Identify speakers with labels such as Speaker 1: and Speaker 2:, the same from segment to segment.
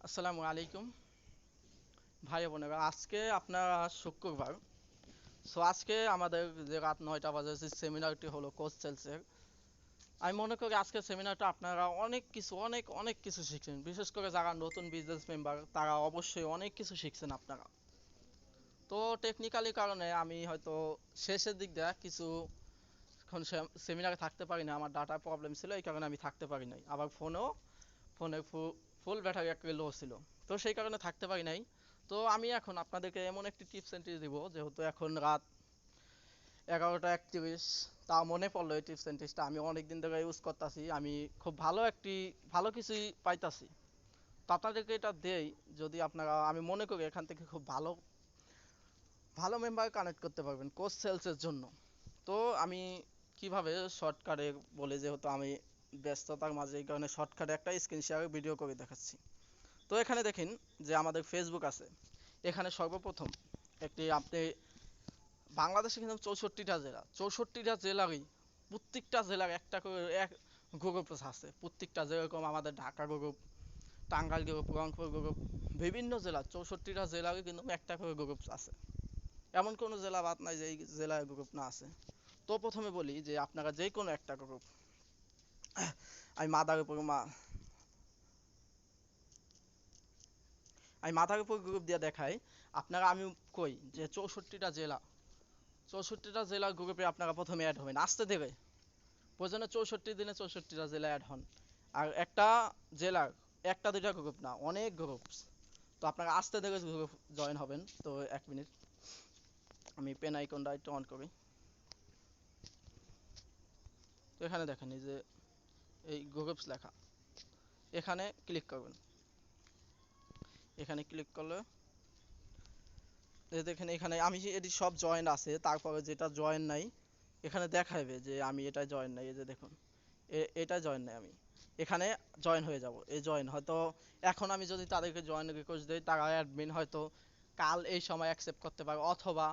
Speaker 1: আসসালামু আলাইকুম ভাই বোনেরা, আজকে আপনারা শুক্রবার। আজকে আমাদের যে রাত 9টা বাজে যে সেমিনারটি হলো কোচ সেলসের, আমি মনে করি আজকের সেমিনারটা আপনারা অনেক কিছু অনেক অনেক কিছু শিখছেন। বিশেষ করে যারা নতুন বিজনেস মেম্বার তারা অবশ্যই অনেক কিছু শিখছেন আপনারা। তো টেকনিক্যালি কারণে আমি হয়তো শেষের দিক দিয়ে কিছু এখন সেমিনারে থাকতে পারি না, আমার ডাটা প্রবলেম ছিল, এই কারণে আমি থাকতে পারি নাই। আবার ফোনের ফুল ব্যাটারি একটা লো ছিল, তো সেই কারণে থাকতে পারি নাই। তো আমি এখন আপনাদেরকে এমন একটি টিপস এন্ড ট্রিক্স দিব, যেহেতু এখন রাত 11টা 31। তা মনে পড়লো এই টিপস এন্ড ট্রিক্সটা আমি অনেক দিন ধরে ইউজ করতেছি, আমি খুব ভালো কিছুই পাইতাছি। তো আপনাদেরকে এটা দেই, যদি আপনারা, আমি মনে করি এখান থেকে খুব ভালো ভালো মেম্বার কানেক্ট করতে পারবেন কোর্স সেলসের জন্য। তো আমি কিভাবে শর্টকাটে বলি, যেহেতু আমি ব্যস্ততার মাঝে, এই কারণে শর্টকাটে একটা স্ক্রিন শেয়ার ভিডিও করে দেখাচ্ছি। তো এখানে দেখেন যে আমাদের ফেসবুক আছে। এখানে সর্বপ্রথম একটি আপনি, বাংলাদেশে কিন্তু 64টা জেলারই প্রত্যেকটা জেলার একটা করে এক গ্রুপ আছে। প্রত্যেকটা, যেরকম আমাদের Dhaka group, Tangail group, Rangpur group, বিভিন্ন জেলা 64টা জেলারই কিন্তু একটা করে গ্রুপ আছে। এমন কোনো জেলা বাদ নাই যে এই জেলায় গ্রুপ না আছে। তো প্রথমে বলি যে আপনারা যে কোনো একটা গ্রুপ, আমি মাদারীপুর মা আমি মাদারীপুর গ্রুপ দিয়ে দেখাই। আপনারা, আমি কই যে 64টা জেলার গ্রুপে আপনারা প্রথমে অ্যাড হবেন আস্তে ধীরে। প্রয়োজনে 64 দিনে 64টা জেলা অ্যাড হন। আর একটা জেলার একটা দুইটা গ্রুপ না, অনেক গ্রুপ। তো আপনারা আস্তে ধীরে গ্রুপ জয়েন হবেন। তো 1 মিনিট, আমি পেন আইকনটা একটু অন করি। তো এখানে দেখেন এই যে এই গ্রুপস লেখা, এখানে ক্লিক করবেন। এখানে ক্লিক করলে এই দেখেন, এখানে আমি এটি সব জয়েন আছে, তারপরে যেটা জয়েন নাই এখানে দেখাইবে যে আমি এটা জয়েন নাই। এই যে দেখুন, এটা জয়েন নাই, আমি এখানে জয়েন হয়ে যাব। এই জয়েন হয়তো এখন আমি যদি তাদেরকে জয়েন রিকোয়েস্ট দিই, তারা অ্যাডমিন হয়তো কাল এই সময় অ্যাকসেপ্ট করতে পারে, অথবা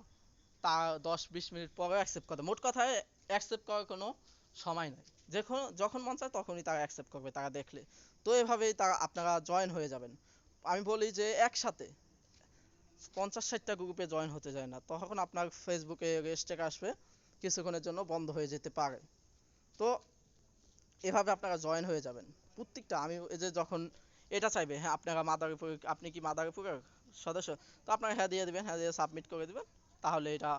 Speaker 1: তা 10-20 মিনিট পরে অ্যাকসেপ্ট করতে। মোট কথায় অ্যাকসেপ্ট করার কোনো সময় নাই, যখন মন চায় তখনই তারা অ্যাকসেপ্ট করবে তারা দেখলে। তো এভাবেই তারা আপনারা জয়েন হয়ে যাবেন। আমি বলি যে একসাথে 50-60টা গ্রুপে জয়েন হতে যায় না, তখন আপনার ফেসবুকে রেস্ট্রিক্ট আসবে, কিছুক্ষণের জন্য বন্ধ হয়ে যেতে পারে। তো এভাবে আপনারা জয়েন হয়ে যাবেন প্রত্যেকটা। আমি এই যে যখন এটা চাইবে, হ্যাঁ আপনারা মাদারীপুর, আপনি কি মাদারীপুরের সদস্য, তো আপনারা হ্যাঁ দিয়ে দিবেন, হ্যাঁ দিয়ে সাবমিট করে দিবেন। তাহলে এটা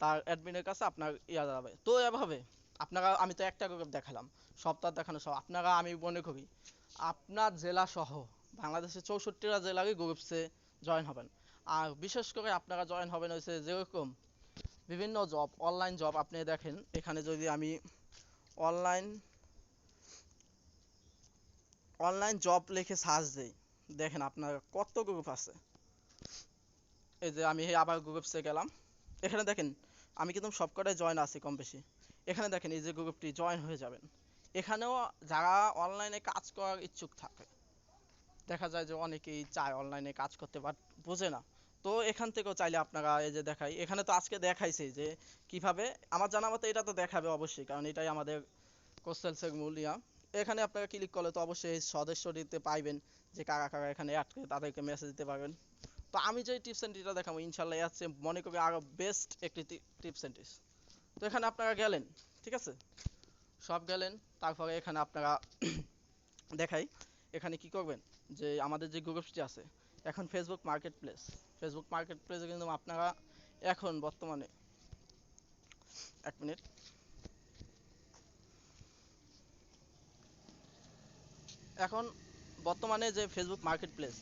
Speaker 1: তার অ্যাডমিনের কাছে আপনার ইয়া যাবে। তো এভাবে আপনারা, আমি তো একটা গ্রুপ দেখালাম, সপ্তাহ দেখানো সব আপনারা, আমি মনে করি আপনার জেলা সহ বাংলাদেশের 64টা জেলারই গ্রুপসে জয়েন হবেন। আর বিশেষ করে আপনারা জয়েন হবেন হয়েছে যেরকম বিভিন্ন জব, অনলাইন জব। আপনি দেখেন এখানে যদি আমি অনলাইন অনলাইন জব লিখে সার্চ দিই, দেখেন আপনার কত গ্রুপ আছে। এই যে আমি আবার গ্রুপসে গেলাম, এখানে দেখেন আমি কিন্তু সবকটাই জয়েন আছি কম বেশি। এখানে দেখেন এই যে গ্রুপটি জয়েন হয়ে যাবেন। এখানেও যারা অনলাইনে কাজ করার ইচ্ছুক থাকে, দেখা যায় যে অনেকেই চায় অনলাইনে কাজ করতে, বাট বোঝে না। তো এখান থেকেও চাইলে আপনারা, এই যে দেখাই, এখানে তো আজকে দেখাইছে যে কিভাবে, আমার জানা মতে এটা তো দেখাবে অবশ্যই, কারণ এটাই আমাদের কোশ্চেলসের মূল ইয়া। এখানে আপনারা ক্লিক করলে তো অবশ্যই সদস্য দিতে পাইবেন, যে কারা কারা এখানে অ্যাড করে তাদেরকে মেসেজ দিতে পারবেন। তো আমি যে টিপস এন্ড ট্রিকটা দেখাবো ইনশাল্লাহ আছে, মনে করি আরো বেস্ট একটি টিপস এন্ড ট্রিক্স। তো এখানে আপনারা গেলেন, ঠিক আছে, সব গেলেন। তারপরে এখানে আপনারা দেখাই, এখানে কি করবেন, যে আমাদের যে গ্রুপটি আছে এখন ফেসবুক মার্কেট প্লেসে কিন্তু আপনারা এখন বর্তমানে, 1 মিনিট, এখন বর্তমানে যে ফেসবুক মার্কেট প্লেস,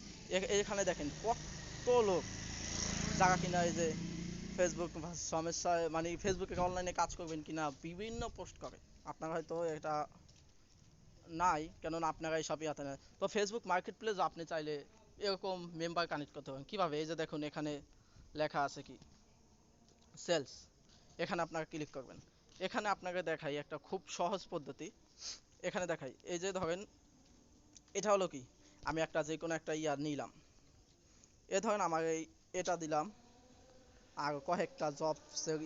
Speaker 1: এখানে দেখেন কত লোক যারা কিনা এই যে ফেসবুক সমস্যায়, মানে ফেসবুকে অনলাইনে কাজ করবেন কিনা বিভিন্ন পোস্ট করে। আপনারা হয়তো এটা নাই, কেননা আপনারা এই সব ইয়াতে নেই। তো ফেসবুক মার্কেট প্লেস আপনি চাইলে এরকম মেম্বার কানেক্ট করতে পারেন কিভাবে, এই যে দেখুন এখানে লেখা আছে কি সেলস। এখানে আপনারা ক্লিক করবেন। এখানে আপনাকে দেখাই একটা খুব সহজ পদ্ধতি। এখানে দেখাই, এই যে ধরেন এটা হলো কি, আমি একটা যে কোনো একটা ইয়া নিলাম, এ ধরেন আমার এটা দিলাম, আর কয়েকটা জব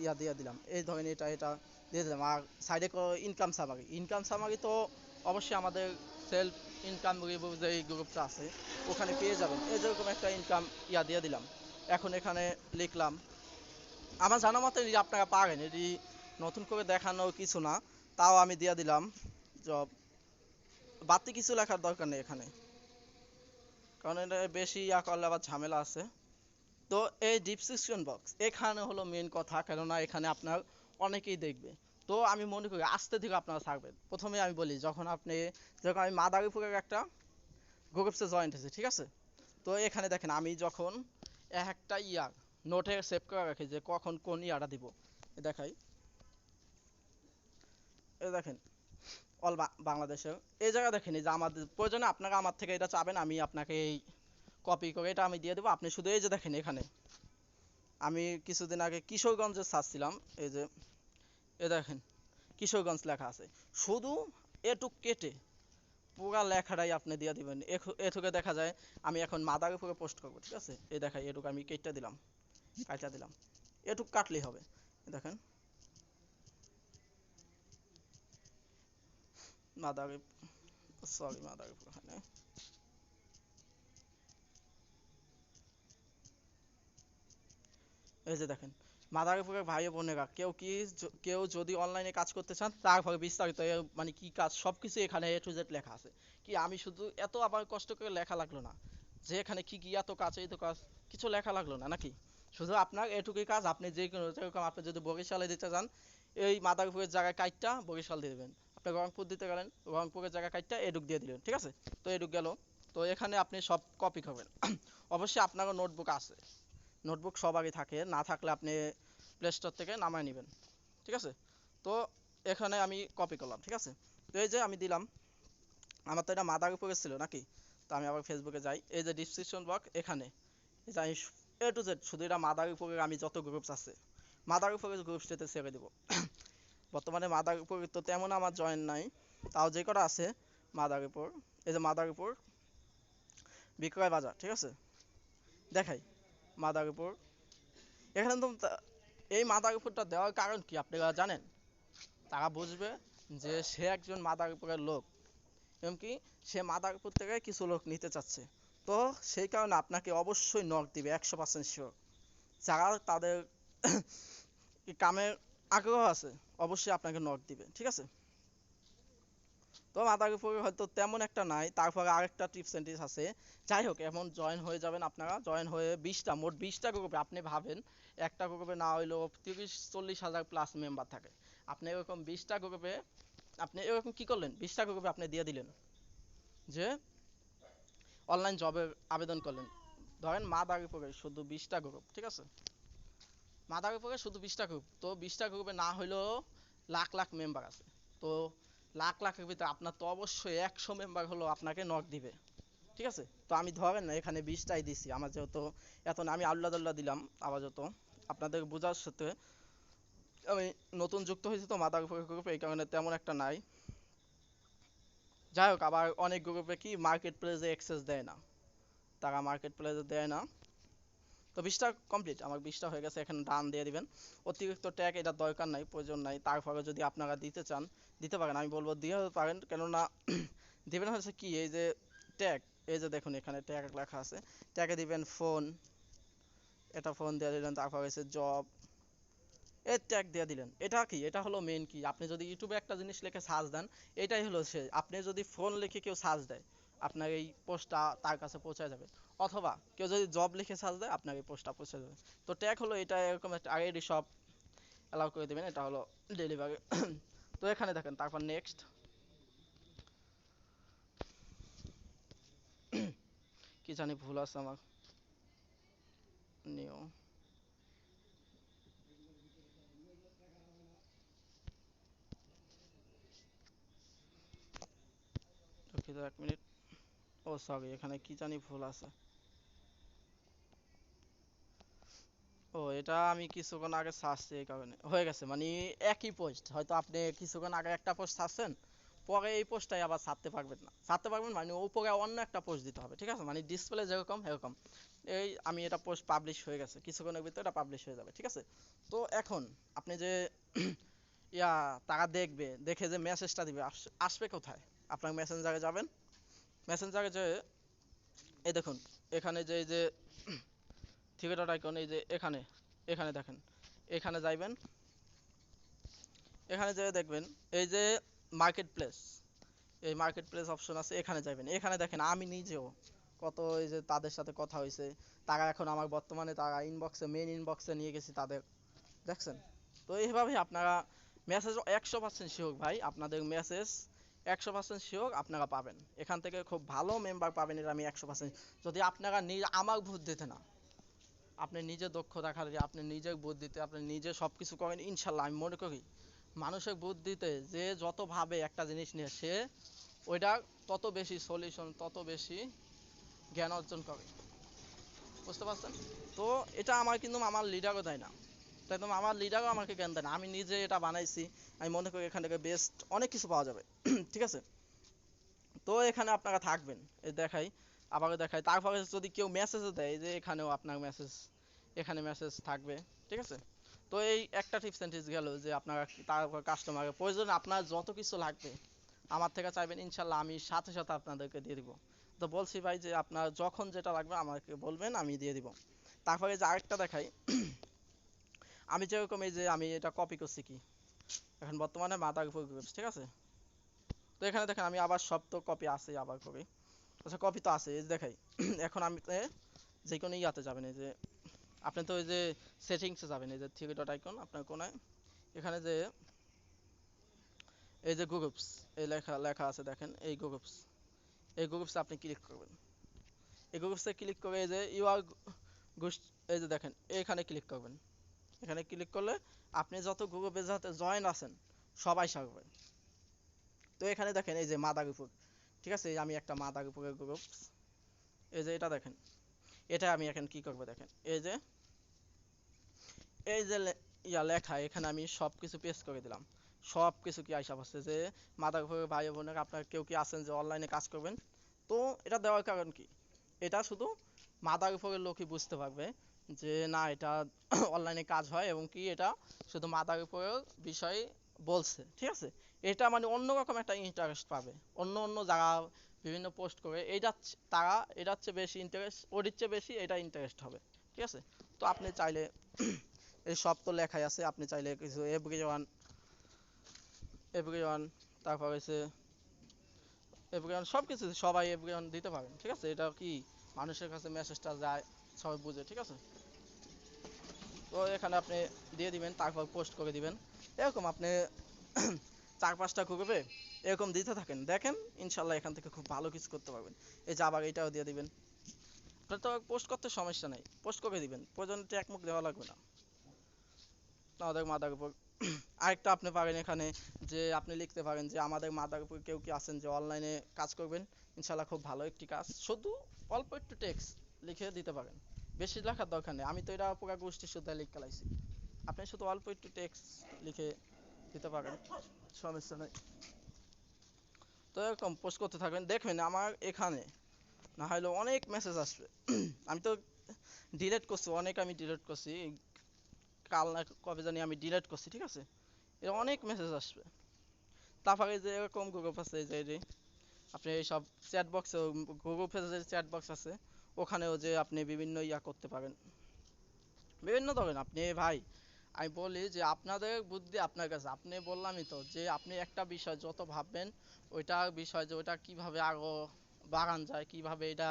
Speaker 1: ইয়া দিয়ে দিলাম, এই ধরেন এটা এটা দিয়ে দিলাম। আর সাইডে ইনকাম সামারি তো অবশ্যই আমাদের সেলফ ইনকাম রিভিউ যে গ্রুপটা আছে ওখানে পেয়ে যাবেন। এই যেরকম একটা ইনকাম দিয়ে দিলাম। এখন এখানে লিখলাম, আমার জানা মতে আপনারা পারেন, এটি নতুন করে দেখানোর কিছু না, তাও আমি দিয়ে দিলাম জব। বাড়তি কিছু লেখার দরকার নেই এখানে, কারণ এটা বেশি করলে আবার ঝামেলা আছে। তো এই ডিসক্রিপশন বক্স এখানে হলো মেন কথা, কেননা এখানে আপনার অনেকেই দেখবে। তো আমি মনে করি আস্তে থেকে আপনারা থাকবেন। প্রথমে আমি বলি, যখন আমি মাদারীপুরের একটা গ্রুপসে জয়েন্ট হয়েছি, ঠিক আছে? তো এখানে দেখেন আমি যখন একটা নোটে সেভ করে রাখি যে কখন কোন ইয়ারটা দিব, দেখাই, এই দেখেন অল বাংলাদেশের এই জায়গা দেখেন, এই যে আমাদের প্রয়োজনে আপনারা আমার থেকে এটা চাবেন, আমি আপনাকে এই কপি করে এটা আমি দিয়ে দেবো। আপনি শুধু এই যে দেখেন এখানে আমি কিছুদিন আগে কিশোরগঞ্জে ছাড়ছিলাম, এই যে এ দেখেন কিশোরগঞ্জ লেখা আছে, শুধু এটুক কেটে পুরা লেখাটাই আপনি দিয়ে দিবেন। এটুকে দেখা যায় আমি এখন মাদারীপুরে পোস্ট করবো, ঠিক আছে? এই দেখাই এটুক আমি কেটে দিলাম, কাটা দিলাম, এটুক কাটলেই হবে। দেখেন মাদারীপুর, সরি মাদারীপুর, এখানে এই যে দেখেন মাদারীপুরের ভাই বোনেরা কেউ যদি অনলাইনে কাজ করতে চান, তারপরে বিস্তারিত মানে কি কাজ সবকিছু এখানে এ টু জেড লেখা আছে। কি আমি শুধু এত আবার কষ্ট করে লেখা লাগলো না যে এখানে কি কি এত কাজ এই তো কাজ, কিছু লেখা লাগলো না নাকি? শুধু আপনার এটুকুই কাজ, আপনি যে কোনো যেরকম আপনি যদি বরিশালে দিতে চান, এই মাদারীপুরের জায়গায় কাইটটা বরিশাল দিয়ে দেবেন। আপনি রংপুর দিতে গেলেন, রংপুরের জায়গায় কাইটটা এডুক দিয়ে দিলেন, ঠিক আছে? তো এডুক গেল। তো এখানে আপনি সব কপি করবেন। অবশ্যই আপনারও নোটবুক আছে, নোটবুক সবারই থাকে, না থাকলে আপনি প্লে স্টোর থেকে নামায় নেবেন, ঠিক আছে? তো এখানে আমি কপি করলাম, ঠিক আছে? তো এই যে আমি দিলাম, আমার তো এটা মাদার উপরে ছিল নাকি? তো আমি আবার ফেসবুকে যাই, এই যে ডিসক্রিপশন বক্স এখানে, এই যে আমি এ টু জেড শুধু এটা মাদার উপরে আমি যত গ্রুপস আছে মাদার উপরে গ্রুপসটাতে ছেড়ে দিব। বর্তমানে মাদার উপরে তো তেমন আমার জয়েন নাই, তাও যে কটা আছে মাদার উপর, এই যে মাদার উপর বিক্রয় বাজার, ঠিক আছে? দেখাই মাদার উপর, এখানে তো এই মাদারীপুরটা দেওয়ার কারণ কি আপনারা জানেন? তারা বুঝবে যে সে একজন মাদারীপুরের লোক, এবং কি সে মাদারীপুর থেকে কিছু লোক নিতে চাচ্ছে। তো সেই কারণে আপনাকে অবশ্যই নক দিবে 100% শিওর। যারা তাদের কামের আগ্রহ আছে অবশ্যই আপনাকে নক দিবে, ঠিক আছে? তো মাদারীপুরে হয়তো তেমন একটা নাই, তারপরে আরেকটা টিপস এন্ড ট্রিক্স আছে। যাই হোক, এমন জয়েন হয়ে যাবেন আপনারা, জয়েন হয়ে মোট 20টা গ্রুপে আপনি ভাবেন, একটা গ্রুপে না হইলেও 30-40 হাজার প্লাস মেম্বার থাকে। আপনি এরকম 20টা গ্রুপে আপনি এরকম কি করলেন, 20টা গ্রুপে আপনি দিয়ে দিলেন যে অনলাইন জবের আবেদন করলেন। ধরেন মাদারীপুরে শুধু 20টা গ্রুপ, ঠিক আছে? মাদারীপুরে শুধু 20টা গ্রুপ, তো 20টা গ্রুপে না হইলেও লাখ লাখ মেম্বার আছে। তো লাখ লাখের ভিতরে আপনার তো অবশ্যই 100 মেম্বার হলো আপনাকে নক দিবে, ঠিক আছে? তো আমি ধরেন না এখানে 20টাই দিছি, আমার যেহেতু এত না, আমি আল্লাহ দিলাম আপাতত আপনাদের বোঝার সাথে। আমি নতুন যুক্ত হয়েছি তো মাদারীপুর গ্রুপে, এই কারণে তেমন একটা নাই। যাই হোক, আবার অনেক গ্রুপে কি মার্কেট প্লেসে অ্যাক্সেস দেয় না, তারা মার্কেট প্লেসে দেয় না। তো 20টা কমপ্লিট, আমার 20টা হয়ে গেছে, এখানে ডান দিয়ে দিবেন। অতিরিক্ত ট্যাগ এটা দরকার নাই, প্রয়োজন নাই। তারপরে যদি আপনারা দিতে চান দিতে পারেন, আমি বলবো দিয়ে পারেন, কেননা দিবেন হচ্ছে কি, এই যে ট্যাগ, এই যে দেখুন এখানে ট্যাগ লেখা আছে, ট্যাগে দিবেন ফোন, এটা ফোন দিয়ে দিলেন, তারপর হচ্ছে জব, এই ট্যাগ দিয়ে দিলেন। এটা কি, এটা হলো মেন কি, আপনি যদি ইউটিউবে একটা জিনিস লিখে সার্চ দেন, এটাই হলো সে, আপনি যদি ফোন লিখে কেউ সার্চ দেয়, আপনার এই পোস্টটা তার কাছে পৌঁছে যাবে। অথবা কেউ যদি জব লিখে সার্চ দেয়, আপনার এই পোস্টটা পৌঁছে যাবে। তো ট্যাগ হলো এটা, এরকম একটা আইডি সব অ্যালাউ করে দেবেন, এটা হলো ডেলিভারি। তো এখানে দেখেন, তারপর নেক্সট, কি জানি ভুল আছে আমার, নিউ, দুঃখিত 1 মিনিট, ও সরি, এখানে কি জানি ভুল আছে। ও এটা আমি কিছুক্ষণ আগে ছাড়ছি, এই কারণে হয়ে গেছে, মানে একই পোস্ট, হয়তো আপনি কিছুক্ষণ আগে একটা পোস্ট ছাড়ছেন, পরে এই পোস্টটাই আবার ছাড়তে পারবেন না, ছাড়তে পারবেন মানে উপরে অন্য একটা পোস্ট দিতে হবে, ঠিক আছে? মানে ডিসপ্লে যেরকম এরকম, এই আমি এটা পোস্ট পাবলিশ হয়ে গেছে, কিছুক্ষণের ভিতরে এটা পাবলিশ হয়ে যাবে, ঠিক আছে? তো এখন আপনি যে ইয়া তারা দেখবে, দেখে যে মেসেজটা দিবে, আসবে কোথায়? আপনার মেসেঞ্জারে যাবেন, মেসেঞ্জারে যে এই দেখুন এখানে যে এই যে থ্রি ডট আইকন এই যে এখানে এখানে দেখেন এখানে যাইবেন, এখানে যেয়ে দেখবেন এই যে মার্কেট প্লেস, এই মার্কেট প্লেস অপশন আছে, এখানে যাবেন। এখানে দেখেন আমি নিজেও কত এই যে তাদের সাথে কথা হয়েছে, তারা এখন আমার বর্তমানে তারা ইনবক্সে মেন ইনবক্সে নিয়ে গেছি তাদের, দেখছেন? তো এইভাবেই আপনারা মেসেজ 100% শিওর ভাই, আপনাদের মেসেজ 100% শিওর আপনারা পাবেন। এখান থেকে খুব ভালো মেম্বার পাবেন, এটা আমি 100%, যদি আপনারা আমার বুদ্ধিতে না, আপনি নিজে দক্ষ দেখালে, আপনি নিজের বুদ্ধিতে আপনি নিজে সব কিছু করেন, ইনশাল্লাহ আমি মনে করি মানুষের বুদ্ধিতে যে যত ভাবে একটা জিনিস নিয়ে সে ওইটা তত বেশি সলিউশন, তত বেশি জ্ঞান অর্জন করে, বুঝতে পারছেন? তো এটা আমার কিন্তু আমার লিডারও দেয় না, তাই তো আমার লিডারও আমাকে জ্ঞান দেয় না, আমি নিজে এটা বানাইছি। আমি মনে করি এখান থেকে বেস্ট অনেক কিছু পাওয়া যাবে। ঠিক আছে? তো এখানে আপনারা থাকবেন, এই দেখাই, আবারও দেখাই, তারপরে যদি কেউ মেসেজও দেয় যে এখানেও আপনার মেসেজ, এখানে মেসেজ থাকবে। ঠিক আছে? তো এই একটা টিপস এন্ড ট্রিক্স গেল যে আপনারা তারপর কাস্টমারের প্রয়োজন আপনার যত কিছু লাগবে আমার থেকে চাইবেন, ইনশাল্লাহ আমি সাথে সাথে আপনাদেরকে দিয়ে দিব। তো বলছি ভাই যে আপনার যখন যেটা লাগবে আমাকে বলবেন, আমি দিয়ে দিব। তারপরে যে আরেকটা দেখাই, আমি যেরকম এই যে আমি এটা কপি করছি কি এখন বর্তমানে মাদার উপর গ্রুপস, ঠিক আছে? তো এখানে দেখেন আমি আবার সব তো কপি আছে আবার কপি, আচ্ছা কপি তো আছে, এই যে দেখাই। এখন আমি যে কোনো ইয়াতে যাবেন, এই যে আপনি তো এই যে সেটিংসে যাবেন, এই যে থ্রি ডট আইকন আপনার কোনায়, এখানে যে এই যে গ্রুপস এই লেখা লেখা আছে দেখেন, এই গ্রুপস, এই গ্রুপসে আপনি ক্লিক করবেন। এই গ্রুপসে ক্লিক করে এই যে ইউ আর এই যে দেখেন এখানে ক্লিক করবেন। এখানে ক্লিক করলে আপনি যত গ্রুপে যাতে জয়েন আছেন সবাই থাকবে। তো এখানে দেখেন এই যে মাদার উপর, ঠিক আছে? আমি একটা মাদার উপরের গ্রুপ, এই যে এটা দেখেন, এটা আমি এখন কি করবো দেখেন, এই যে এই যে লেখা, এখানে আমি সব কিছু পেস্ট করে দিলাম। সব কিছু কি আইসা পড়ছে যে মাদার উপরে ভাই বোনের আপনার কেউ কি আছেন যে অনলাইনে কাজ করবেন। তো এটা দেওয়ার কারণ কি, এটা শুধু মাদার উপরের লোকই বুঝতে পারবে যে না এটা অনলাইনে কাজ হয়, এবং কি এটা শুধু মাদার উপরের বিষয় বলছে, ঠিক আছে? এটা মানে অন্যরকম একটা ইন্টারেস্ট পাবে, অন্য অন্য যারা বিভিন্ন পোস্ট করে এইটা তারা এটার চেয়ে বেশি ইন্টারেস্ট, ওর চেয়ে বেশি এটা ইন্টারেস্ট হবে, ঠিক আছে? তো আপনি চাইলে এই সব তো লেখাই আছে, আপনি চাইলে কিছু এভরিওয়ান, এভরিওয়ান, তারপর হচ্ছে এভরিওয়ান, সব কিছু সবাই এভরিওয়ান দিতে পারেন, ঠিক আছে? এটা কি মানুষের কাছে মেসেজটা যায়, সবাই বুঝে, ঠিক আছে? তো এখানে আপনি দিয়ে দিবেন, তারপর পোস্ট করে দিবেন, এরকম আপনি 4-5টা গ্রুপে এরকম দিতে থাকেন, দেখেন ইনশাল্লাহ এখান থেকে খুব ভালো কিছু করতে পারবেন। এই যে আবার এটাও দিয়ে দিবেন, আপনার তো পোস্ট করতে সমস্যা নেই, পোস্ট করে দিবেন, প্রয়োজন ট্যাগ মুখ দেওয়া লাগবে না আমাদের মাদার উপর। আরেকটা আপনি পারেন এখানে যে আপনি লিখতে পারেন যে আমাদের মাদার উপর কেউ কি আছেন যে অনলাইনে কাজ করবেন, ইনশাল্লাহ খুব ভালো একটি কাজ, শুধু অল্প একটু টেক্সট লিখে দিতে পারেন, বেশি লেখার দরকার নেই, আমি তো এটা পুরো গোষ্ঠী শুদ্ধ লিখে লাইছি, আপনি শুধু অল্প একটু টেক্সট লিখে দিতে পারেন, সমস্যা নেই। তো এরকম পোস্ট করতে থাকবেন, দেখবেন আমার এখানে না হলে অনেক মেসেজ আসবে। আমি তো ডিলেট করছি, অনেক আমি ডিলেট করছি, কাল না কবে জানি আমি ডিলেট করছি, ঠিক আছে? এর অনেক মেসেজ আসবে। তারপরে যে এরকম গ্রুপ আছে যে আপনি এইসব চ্যাট বক্সে, গ্রুপে যে চ্যাট বক্স আছে ওখানেও যে আপনি বিভিন্ন ইয়া করতে পারেন, বিভিন্ন ধরেন আপনি ভাই, আমি বলি যে আপনাদের বুদ্ধি আপনার কাছে, আপনি বললামই তো যে আপনি একটা বিষয় যত ভাববেন ওইটা বিষয় যে ওইটা কিভাবে আরো বাড়ান যায়, কিভাবে এটা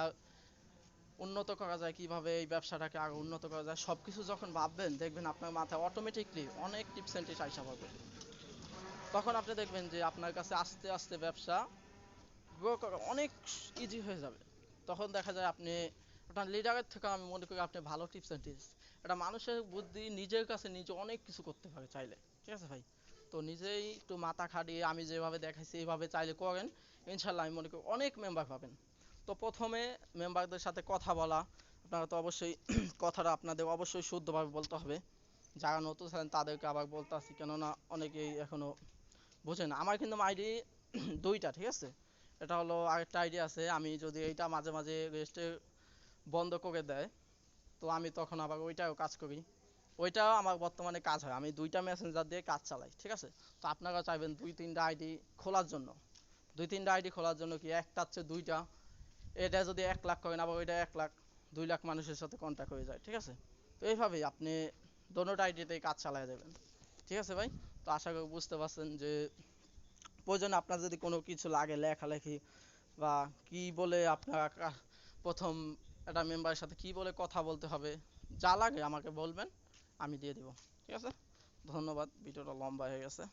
Speaker 1: উন্নত করা যায়, কিভাবে এই ব্যবসাটাকে আরো উন্নত করা যায়, সবকিছু যখন ভাববেন দেখবেন আপনার মাথায় অটোমেটিকলি অনেক টিপস এন্ড ট্রিক্স আইসা পড়বে। তখন আপনি দেখবেন যে আপনার কাছে আস্তে আস্তে ব্যবসা গ্রো করা অনেক ইজি হয়ে যাবে। তখন দেখা যায় আপনি আপনার লিডারের থেকে আমি মনে করি আপনি ভালো টিপস এন্ড ট্রিক্স, এটা মানুষের বুদ্ধি নিজের কাছে নিজে অনেক কিছু করতে পারে চাইলে, ঠিক আছে ভাই? তো নিজেই একটু মাথা খাটিয়ে আমি যেভাবে দেখাইছি এইভাবে চাইলে করেন, ইনশাল্লাহ আমি মনে করি অনেক মেম্বার পাবেন। তো প্রথমে মেম্বারদের সাথে কথা বলা, আপনারা তো অবশ্যই কথাটা আপনাদের অবশ্যই শুদ্ধভাবে বলতে হবে, যারা নতুন আছেন তাদেরকে আবার বলতে আসি, কেননা অনেকেই এখনো বুঝে না। আমার কিন্তু আইডি দুইটা, ঠিক আছে? এটা হলো আরেকটা আইডি আছে, আমি যদি এইটা মাঝে মাঝে রেস্টে বন্ধ করে দেয় তো আমি তখন আবার ওইটাও কাজ করি, ওইটাও আমার বর্তমানে কাজ হয়, আমি দুইটা মেসেঞ্জার দিয়ে কাজ চালাই, ঠিক আছে? তো আপনারা চাইবেন 2-3টা আইডি খোলার জন্য, 2-3টা আইডি খোলার জন্য কি একটার চেয়ে দুইটা এটা যদি 1 লাখ করেন আবার ওইটা 1 লাখ, 2 লাখ মানুষের সাথে কন্ট্যাক্ট হয়ে যায়, ঠিক আছে? তো এইভাবেই আপনি দোনোটা আইডিতেই কাজ চালায় যাবেন, ঠিক আছে ভাই? তো আশা করি বুঝতে পারছেন যে প্রয়োজনে আপনার যদি কোনো কিছু লাগে লেখালেখি বা কি বলে আপনার প্রথম একটা মেম্বারের সাথে কি বলে কথা বলতে হবে, যা লাগে আমাকে বলবেন, আমি দিয়ে দিব, ঠিক আছে? ধন্যবাদ, ভিডিওটা লম্বা হয়ে গেছে।